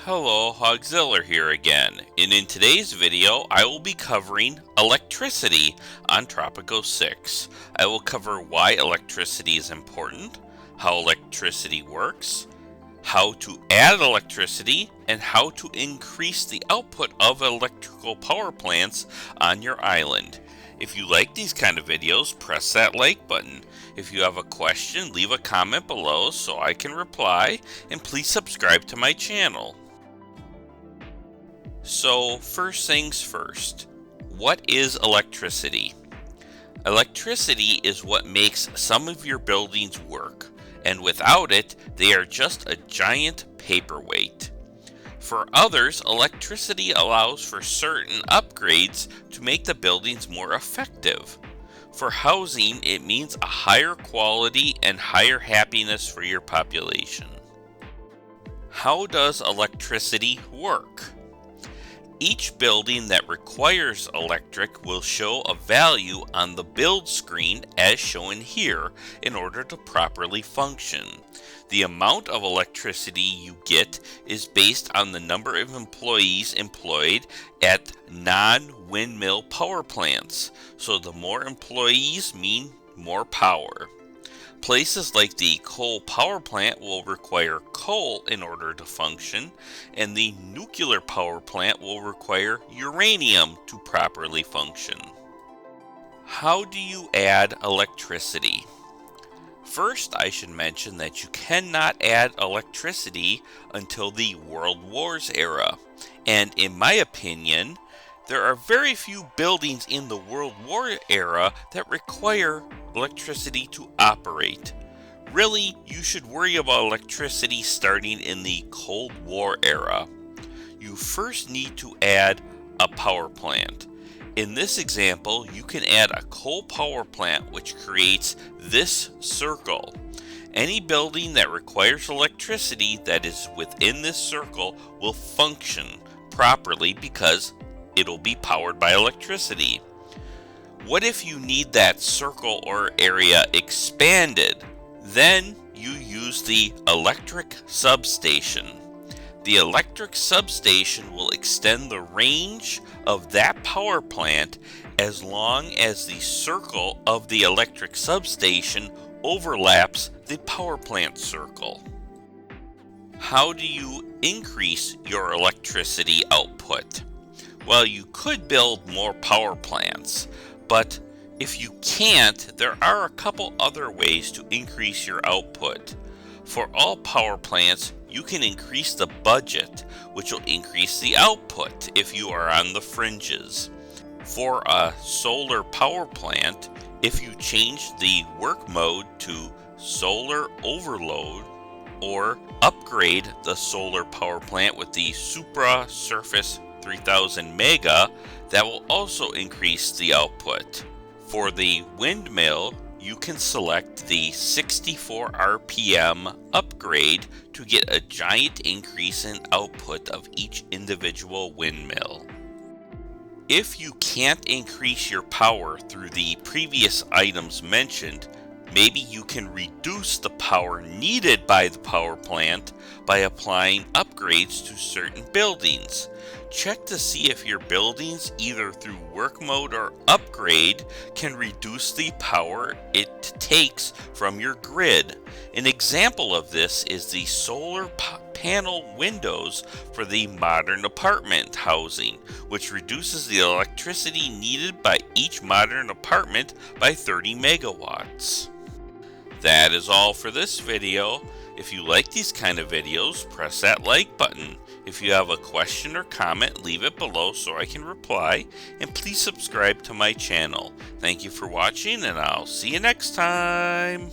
Hello, Hogzilla here again, and in today's video I will be covering electricity on Tropico 6. I will cover why electricity is important, how electricity works, how to add electricity, and how to increase the output of electrical power plants on your island. If you like these kind of videos, press that like button. If you have a question, leave a comment below so I can reply, and please subscribe to my channel. So first things first, what is electricity? Electricity is what makes some of your buildings work, and without it, they are just a giant paperweight. For others, electricity allows for certain upgrades to make the buildings more effective. For housing, it means a higher quality and higher happiness for your population. How does electricity work? Each building that requires electric will show a value on the build screen as shown here in order to properly function. The amount of electricity you get is based on the number of employees employed at non-windmill power plants, so the more employees mean more power. Places like the coal power plant will require coal in order to function, and the nuclear power plant will require uranium to properly function. How do you add electricity? First, I should mention that you cannot add electricity until the World Wars era, and in my opinion, there are very few buildings in the World War era that require electricity to operate. Really, you should worry about electricity starting in the Cold War era. You first need to add a power plant. In this example, you can add a coal power plant which creates this circle. Any building that requires electricity that is within this circle will function properly because it'll be powered by electricity. What if you need that circle or area expanded? Then you use the electric substation. The electric substation will extend the range of that power plant as long as the circle of the electric substation overlaps the power plant circle. How do you increase your electricity output? Well, you could build more power plants, but if you can't, there are a couple other ways to increase your output. For all power plants, you can increase the budget, which will increase the output if you are on the fringes. For a solar power plant, if you change the work mode to solar overload or upgrade the solar power plant with the Supra Surface 3000 Mega, that will also increase the output. For the windmill, you can select the 64 RPM upgrade to get a giant increase in output of each individual windmill. If you can't increase your power through the previous items mentioned, maybe you can reduce the power needed by the power plant by applying upgrades to certain buildings. Check to see if your buildings, either through work mode or upgrade, can reduce the power it takes from your grid. An example of this is the solar panel windows for the modern apartment housing, which reduces the electricity needed by each modern apartment by 30 megawatts. That is all for this video. If you like these kind of videos, press that like button. If you have a question or comment, leave it below so I can reply, and please subscribe to my channel. Thank you for watching, and I'll see you next time.